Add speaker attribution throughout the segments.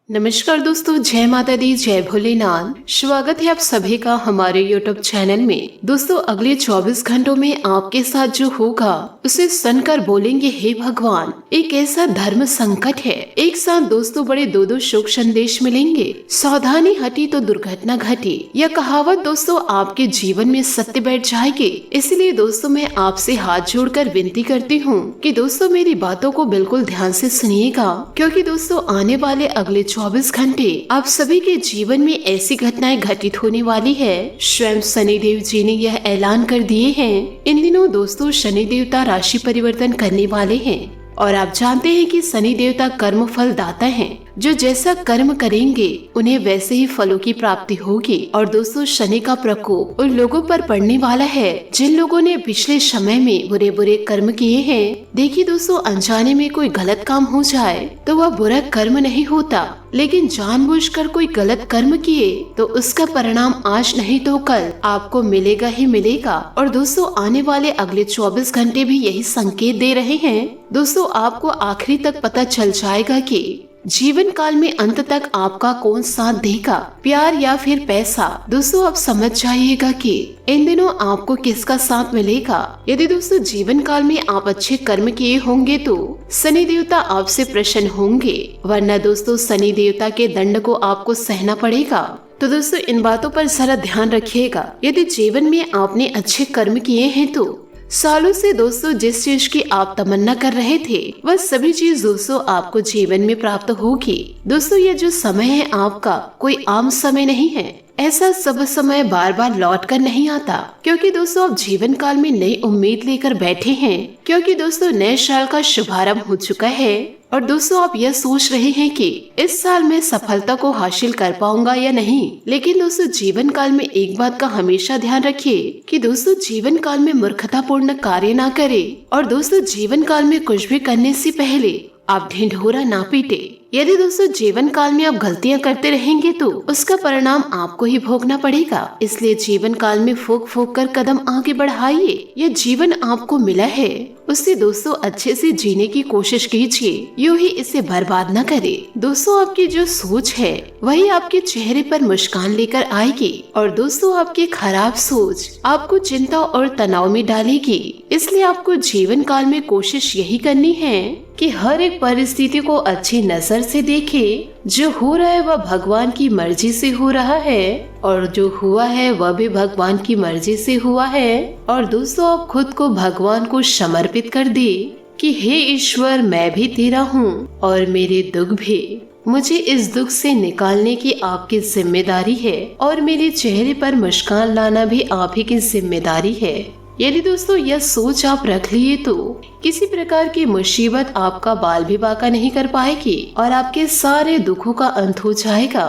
Speaker 1: नमस्कार दोस्तों, जय माता दी, जय भोलेनाथ। स्वागत है आप सभी का हमारे YouTube चैनल में। दोस्तों, अगले 24 घंटों में आपके साथ जो होगा उसे सुनकर बोलेंगे, हे भगवान, एक ऐसा धर्म संकट है। एक साथ दोस्तों बड़े दो शुभ संदेश मिलेंगे। सावधानी हटी तो दुर्घटना घटी। यह कहावत दोस्तों आपके जीवन में सत्य बैठ जाएगी। इसलिए दोस्तों मैं आपसे हाथ जोड़कर विनती करती हूँ कि दोस्तों मेरी बातों को बिल्कुल ध्यान से सुनिएगा, क्योंकि दोस्तों आने वाले अगले 24 घंटे आप सभी के जीवन में ऐसी घटनाएं घटित होने वाली है। स्वयं शनिदेव जी ने यह ऐलान कर दिए हैं। इन दिनों दोस्तों शनि देवता राशि परिवर्तन करने वाले हैं और आप जानते हैं कि शनि देवता कर्म फल दाता हैं। जो जैसा कर्म करेंगे उन्हें वैसे ही फलों की प्राप्ति होगी। और दोस्तों शनि का प्रकोप उन लोगों पर पड़ने वाला है जिन लोगों ने पिछले समय में बुरे बुरे कर्म किए हैं। देखिए दोस्तों, अनजाने में कोई गलत काम हो जाए तो वह बुरा कर्म नहीं होता, लेकिन जानबूझकर कोई गलत कर्म किए तो उसका परिणाम आज नहीं तो कल आपको मिलेगा ही मिलेगा। और दोस्तों आने वाले अगले 24 घंटे भी यही संकेत दे रहे हैं। दोस्तों आपको आखिरी तक पता चल जाएगा कि जीवन काल में अंत तक आपका कौन साथ देगा, प्यार या फिर पैसा। दोस्तों आप समझ जाइएगा कि इन दिनों आपको किसका साथ मिलेगा। यदि दोस्तों जीवन काल में आप अच्छे कर्म किए होंगे तो शनि देवता आपसे प्रसन्न होंगे, वरना दोस्तों शनि देवता के दंड को आपको सहना पड़ेगा। तो दोस्तों इन बातों पर जरा ध्यान रखिएगा। यदि जीवन में आपने अच्छे कर्म किए हैं तो सालों से दोस्तों जिस चीज की आप तमन्ना कर रहे थे वह सभी चीज दोस्तों आपको जीवन में प्राप्त होगी। दोस्तों ये जो समय है आपका कोई आम समय नहीं है। ऐसा सब समय बार बार लौट कर नहीं आता, क्योंकि दोस्तों आप जीवन काल में नई उम्मीद लेकर बैठे हैं। क्योंकि दोस्तों नए साल का शुभारंभ हो चुका है और दोस्तों आप यह सोच रहे हैं कि इस साल में सफलता को हासिल कर पाऊंगा या नहीं। लेकिन दोस्तों जीवन काल में एक बात का हमेशा ध्यान रखिए कि दोस्तों जीवन काल में मूर्खतापूर्ण कार्य ना करें। और दोस्तों जीवन काल में कुछ भी करने से पहले आप ढिंढोरा ना पीटे। यदि दोस्तों जीवन काल में आप गलतियां करते रहेंगे तो उसका परिणाम आपको ही भोगना पड़ेगा। इसलिए जीवन काल में फूंक फूंक कर कदम आगे बढ़ाइए। यह जीवन आपको मिला है, उससे दोस्तों अच्छे से जीने की कोशिश कीजिए, यूं ही इसे बर्बाद न करें। दोस्तों आपकी जो सोच है वही आपके चेहरे पर मुस्कान लेकर आएगी। और दोस्तों आपकी खराब सोच आपको चिंता और तनाव में डालेगी। इसलिए आपको जीवन काल में कोशिश यही करनी है कि हर एक परिस्थिति को अच्छी नजर से देखे। जो हो रहा है वह भगवान की मर्जी से हो रहा है और जो हुआ है वह भी भगवान की मर्जी से हुआ है। और दोस्तों आप खुद को भगवान को समर्पित कर दे कि हे ईश्वर, मैं भी तेरा हूँ और मेरे दुख भी, मुझे इस दुख से निकालने की आपकी जिम्मेदारी है और मेरे चेहरे पर मुस्कान लाना भी आप ही की जिम्मेदारी है। यदि दोस्तों यह सोच आप रख लिए तो किसी प्रकार की मुसीबत आपका बाल भी बांका नहीं कर पाएगी और आपके सारे दुखों का अंत हो जाएगा।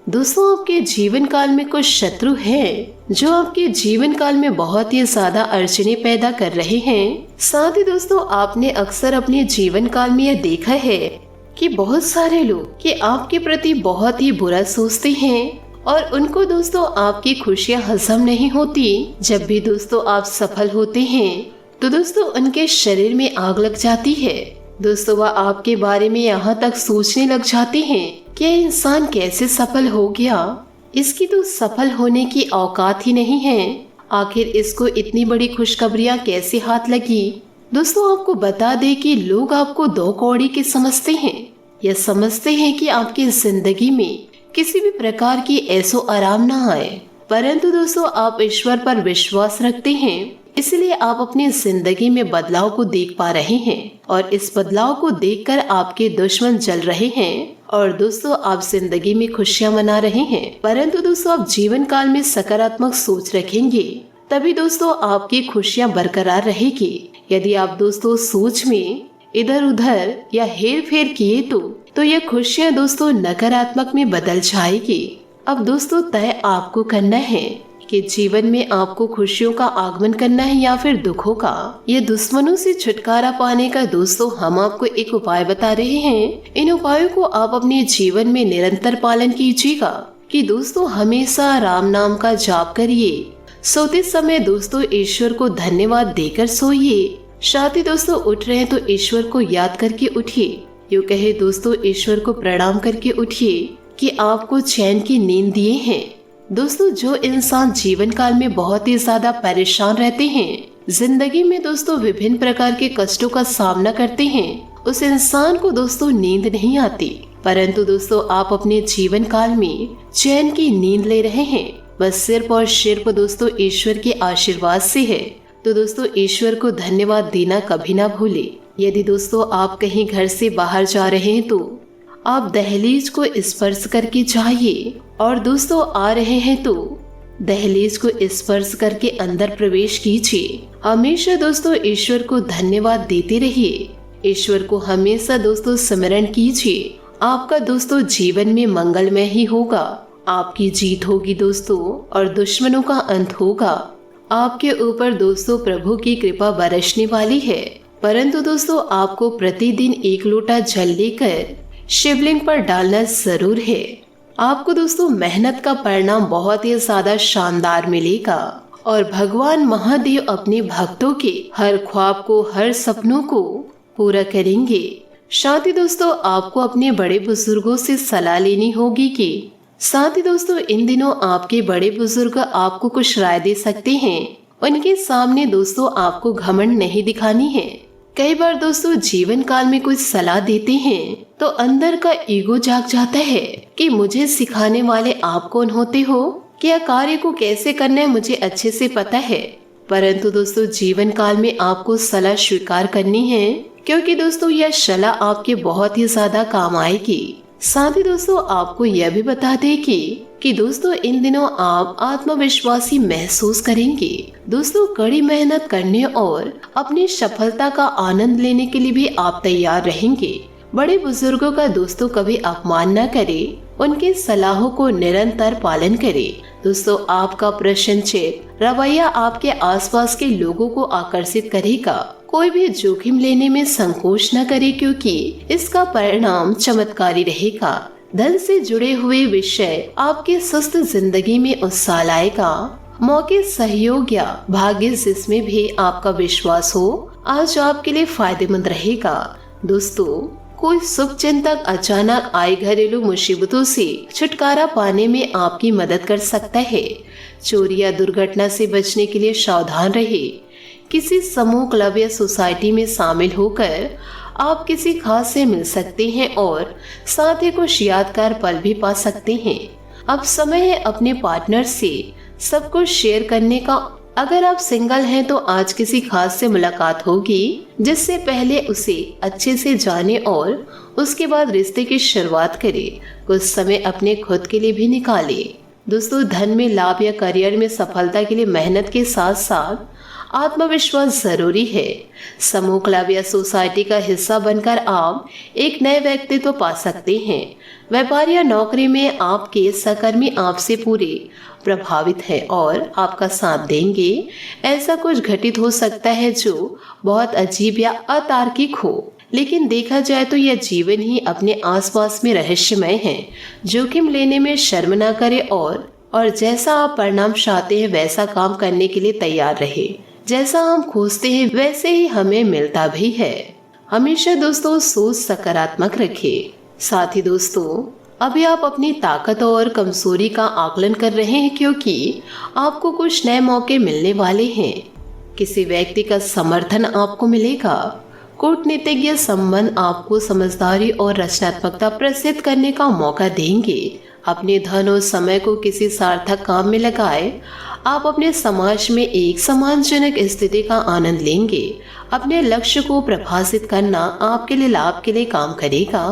Speaker 1: दोस्तों आपके जीवन काल में कुछ शत्रु हैं जो आपके जीवन काल में बहुत ही ज्यादा अड़चने पैदा कर रहे हैं। साथ ही दोस्तों आपने अक्सर अपने जीवन काल में यह देखा है कि बहुत सारे लोग कि आपके प्रति बहुत ही बुरा सोचते हैं और उनको दोस्तों आपकी खुशियां हजम नहीं होती। जब भी दोस्तों आप सफल होते हैं तो दोस्तों उनके शरीर में आग लग जाती है। दोस्तों वह आपके बारे में यहाँ तक सोचने लग जाते हैं कि यह इंसान कैसे सफल हो गया, इसकी तो सफल होने की औकात ही नहीं है, आखिर इसको इतनी बड़ी खुशखबरियां कैसे हाथ लगी। दोस्तों आपको बता दे कि लोग आपको दो कौड़ी के समझते हैं। यह समझते हैं कि आपकी जिंदगी में किसी भी प्रकार की ऐसो आराम ना आए, परंतु दोस्तों आप ईश्वर पर विश्वास रखते हैं, इसलिए आप अपनी जिंदगी में बदलाव को देख पा रहे हैं और इस बदलाव को देखकर आपके दुश्मन जल रहे हैं और दोस्तों आप जिंदगी में खुशियां मना रहे हैं। परंतु दोस्तों आप जीवन काल में सकारात्मक सोच रखेंगे तभी दोस्तों आपकी खुशियां बरकरार रहेगी। यदि आप दोस्तों सोच में इधर उधर या हेर फेर किए तो यह खुशियां दोस्तों नकारात्मक में बदल जाएगी। अब दोस्तों तय आपको करना है कि जीवन में आपको खुशियों का आगमन करना है या फिर दुखों का। ये दुश्मनों से छुटकारा पाने का दोस्तों हम आपको एक उपाय बता रहे हैं। इन उपायों को आप अपने जीवन में निरंतर पालन कीजिएगा कि दोस्तों हमेशा राम नाम का जाप करिए। सोते समय दोस्तों ईश्वर को धन्यवाद देकर सोइए। साथ ही दोस्तों उठ रहे हैं तो ईश्वर को याद करके उठिए। यूँ कहे दोस्तों ईश्वर को प्रणाम करके उठिए कि आपको चैन की नींद दिए हैं। दोस्तों जो इंसान जीवन काल में बहुत ही ज्यादा परेशान रहते हैं, जिंदगी में दोस्तों विभिन्न प्रकार के कष्टों का सामना करते हैं, उस इंसान को दोस्तों नींद नहीं आती। परंतु दोस्तों आप अपने जीवन काल में चैन की नींद ले रहे हैं, बस सिर्फ और सिर्फ दोस्तों ईश्वर के आशीर्वाद से है। तो दोस्तों ईश्वर को धन्यवाद देना कभी ना भूले। यदि दोस्तों आप कहीं घर से बाहर जा रहे हैं तो आप दहलीज को स्पर्श करके जाइए, और दोस्तों आ रहे हैं तो दहलीज को स्पर्श करके अंदर प्रवेश कीजिए। हमेशा दोस्तों ईश्वर को धन्यवाद देते रहिए। ईश्वर को हमेशा दोस्तों स्मरण कीजिए। आपका दोस्तों जीवन में मंगलमय ही होगा। आपकी जीत होगी दोस्तों, और दुश्मनों का अंत होगा। आपके ऊपर दोस्तों प्रभु की कृपा बरसने वाली है। परंतु दोस्तों आपको प्रतिदिन 1 लोटा जल लेकर शिवलिंग पर डालना जरूर है। आपको दोस्तों मेहनत का परिणाम बहुत ही ज्यादा शानदार मिलेगा, और भगवान महादेव अपने भक्तों के हर ख्वाब को, हर सपनों को पूरा करेंगे। साथ ही दोस्तों आपको अपने बड़े बुजुर्गों से सलाह लेनी होगी कि साथ ही दोस्तों इन दिनों आपके बड़े बुजुर्ग आपको कुछ राय दे सकते हैं। उनके सामने दोस्तों आपको घमंड नहीं दिखानी है। कई बार दोस्तों जीवन काल में कुछ सलाह देते हैं तो अंदर का ईगो जाग जाता है कि मुझे सिखाने वाले आप कौन होते हो, क्या कार्य को कैसे करना है मुझे अच्छे से पता है। परंतु दोस्तों जीवन काल में आपको सलाह स्वीकार करनी है, क्योंकि दोस्तों यह सलाह आपके बहुत ही ज्यादा काम आएगी। साथ ही दोस्तों आपको यह भी बता दें कि दोस्तों इन दिनों आप आत्मविश्वासी महसूस करेंगे। दोस्तों कड़ी मेहनत करने और अपनी सफलता का आनंद लेने के लिए भी आप तैयार रहेंगे। बड़े बुजुर्गों का दोस्तों कभी अपमान न करें, उनके सलाहों को निरंतर पालन करें। दोस्तों आपका प्रसन्नचित्त रवैया आपके आसपास के लोगों को आकर्षित करेगा। कोई भी जोखिम लेने में संकोच न करे, क्योंकि इसका परिणाम चमत्कारी रहेगा। धन से जुड़े हुए विषय आपके सुस्त जिंदगी में उत्साह लाएगा। मौके, सहयोग या भाग्य जिसमें भी आपका विश्वास हो आज आपके लिए फायदेमंद रहेगा। दोस्तों कोई शुभ चिंतक अचानक आए घरेलू मुसीबतों से छुटकारा पाने में आपकी मदद कर सकता है। चोरी या दुर्घटना से बचने के लिए सावधान रहे। किसी समूह, क्लब या सोसाइटी में शामिल होकर आप किसी खास से मिल सकते हैं और साथ ही कुछ यादगार पल भी पा सकते हैं। अब समय है अपने पार्टनर से सब कुछ शेयर करने का। अगर आप सिंगल हैं तो आज किसी खास से मुलाकात होगी, जिससे पहले उसे अच्छे से जाने और उसके बाद रिश्ते की शुरुआत करें। कुछ समय अपने खुद के लिए भी निकालें। दोस्तों धन में लाभ या करियर में सफलता के लिए मेहनत के साथ साथ आत्मविश्वास जरूरी है। समूह, क्लब या सोसाइटी का हिस्सा बनकर आप एक नए व्यक्तित्व पा सकते हैं। व्यापार या नौकरी में आपके सहकर्मी आपसे पूरे प्रभावित है और आपका साथ देंगे। ऐसा कुछ घटित हो सकता है जो बहुत अजीब या अतार्किक हो, लेकिन देखा जाए तो यह जीवन ही अपने आसपास में रहस्यमय है। जोखिम लेने में शर्म ना करें और जैसा आप परिणाम चाहते हैं वैसा काम करने के लिए तैयार रहे। जैसा हम खोजते हैं वैसे ही हमें मिलता भी है। हमेशा दोस्तों सोच सकारात्मक रखें। साथ ही दोस्तों अभी आप अपनी ताकत और कमजोरी का आकलन कर रहे हैं, क्योंकि आपको कुछ नए मौके मिलने वाले हैं। किसी व्यक्ति का समर्थन आपको मिलेगा। कूटनीतिज्ञ संबंध आपको समझदारी और रचनात्मकता प्रदर्शित करने का मौका देंगे। अपने धन और समय को किसी सार्थक काम में लगाए। आप अपने समाज में एक सम्मानजनक स्थिति का आनंद लेंगे। अपने लक्ष्य को प्रभावित करना आपके लिए लाभ के लिए काम करेगा।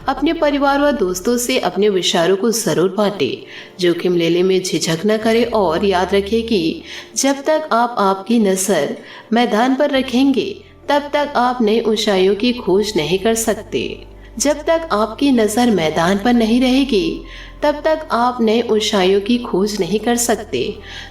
Speaker 1: अपने परिवार व दोस्तों से अपने विचारों को जरूर बांटें। जोखिम लेने में झिझक न करें और याद रखें कि जब तक आप आपकी नजर मैदान पर रखेंगे तब तक आप नई ऊंचाइयों की खोज नहीं कर सकते। जब तक आपकी नजर मैदान पर नहीं रहेगी तब तक आप नए ऊंचाइयों की खोज नहीं कर सकते।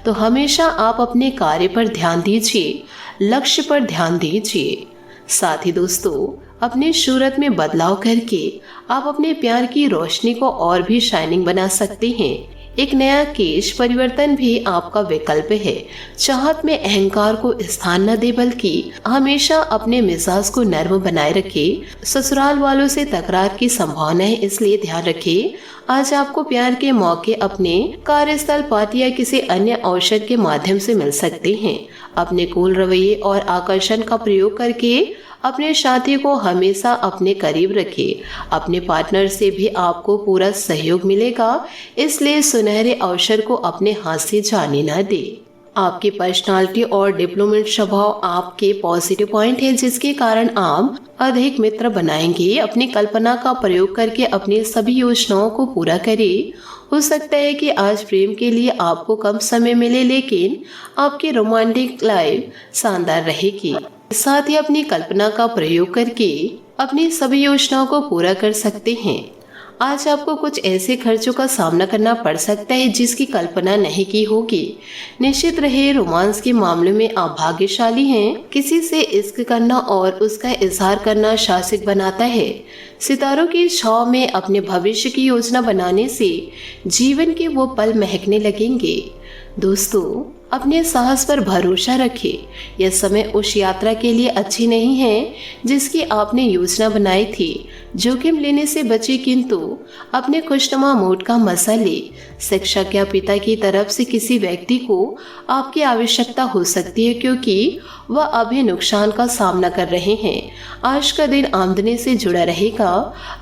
Speaker 1: तो हमेशा आप अपने कार्य पर ध्यान दीजिए, लक्ष्य पर ध्यान दीजिए। साथ ही दोस्तों अपनी सूरत में बदलाव करके आप अपने प्यार की रोशनी को और भी शाइनिंग बना सकते हैं। एक नया केश परिवर्तन भी आपका विकल्प है। चाहत में अहंकार को स्थान न दे, बल्कि हमेशा अपने मिजाज को नर्म बनाए रखे। ससुराल वालों से तकरार की संभावना है, इसलिए ध्यान रखें। आज आपको प्यार के मौके अपने कार्यस्थल, पार्टी या किसी अन्य अवसर के माध्यम से मिल सकते हैं। अपने कूल रवैये और आकर्षण का प्रयोग करके अपने साथी को हमेशा अपने करीब रखें। अपने पार्टनर से भी आपको पूरा सहयोग मिलेगा, इसलिए सुनहरे अवसर को अपने हाथ से जाने न दें। आपकी पर्सनालिटी और डिप्लोमेट स्वभाव आपके पॉजिटिव पॉइंट है, जिसके कारण आप अधिक मित्र बनाएंगे। अपनी कल्पना का प्रयोग करके अपनी सभी योजनाओं को पूरा करें। हो सकता है कि आज प्रेम के लिए आपको कम समय मिले, लेकिन आपकी रोमांटिक लाइफ शानदार रहेगी। साथ ही अपनी कल्पना का प्रयोग करके अपनी सभी योजनाओं को पूरा कर सकते हैं। आज आपको कुछ ऐसे खर्चों का सामना करना पड़ सकता है जिसकी कल्पना नहीं की होगी। निश्चित रहे, रोमांस के मामले में आप भाग्यशाली हैं। किसी से इश्क करना और उसका इजहार करना शासिक बनाता है। सितारों की छांव में अपने भविष्य की योजना बनाने से जीवन के वो पल महकने लगेंगे। दोस्तों, अपने साहस पर भरोसा रखें। यह समय उस यात्रा के लिए अच्छी नहीं है जिसकी आपने योजना बनाई थी। जोखिम लेने से बचे, किंतु अपने खुशनुमा मूड का मजा ले। शिक्षक या पिता की तरफ से किसी व्यक्ति को आपकी आवश्यकता हो सकती है, क्योंकि वह अभी नुकसान का सामना कर रहे हैं। आज का दिन आमदनी से जुड़ा रहेगा।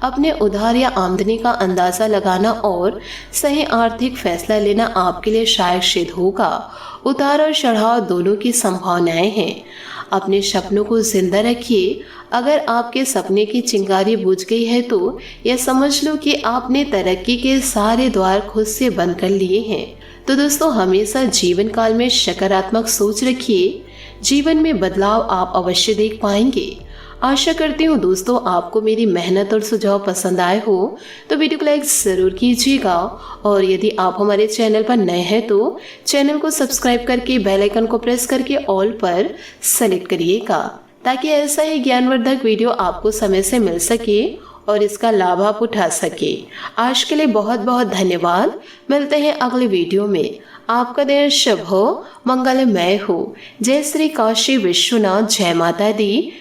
Speaker 1: अपने उधार या आमदनी का अंदाजा लगाना और सही आर्थिक फैसला लेना आपके लिए शायद सिद्ध होगा। उतार और चढ़ाव दोनों की संभावनाएं हैं। अपने सपनों को जिंदा रखिए। अगर आपके सपने की चिंगारी बुझ गई है तो यह समझ लो कि आपने तरक्की के सारे द्वार खुद से बंद कर लिए हैं। तो दोस्तों, हमेशा जीवन काल में सकारात्मक सोच रखिए। जीवन में बदलाव आप अवश्य देख पाएंगे। आशा करती हूँ दोस्तों, आपको मेरी मेहनत और सुझाव पसंद आए हो तो वीडियो को लाइक जरूर कीजिएगा। और यदि आप हमारे चैनल पर नए हैं तो चैनल को सब्सक्राइब करके बेल आइकन को प्रेस करके ऑल पर सेलेक्ट करिएगा, ताकि ऐसा ही ज्ञानवर्धक वीडियो आपको समय से मिल सके और इसका लाभ आप उठा सके। आज के लिए बहुत बहुत धन्यवाद। मिलते हैं अगले वीडियो में। आपका दिन शुभ हो, मंगलमय हो। जय श्री काशी विश्वनाथ, जय माता दी,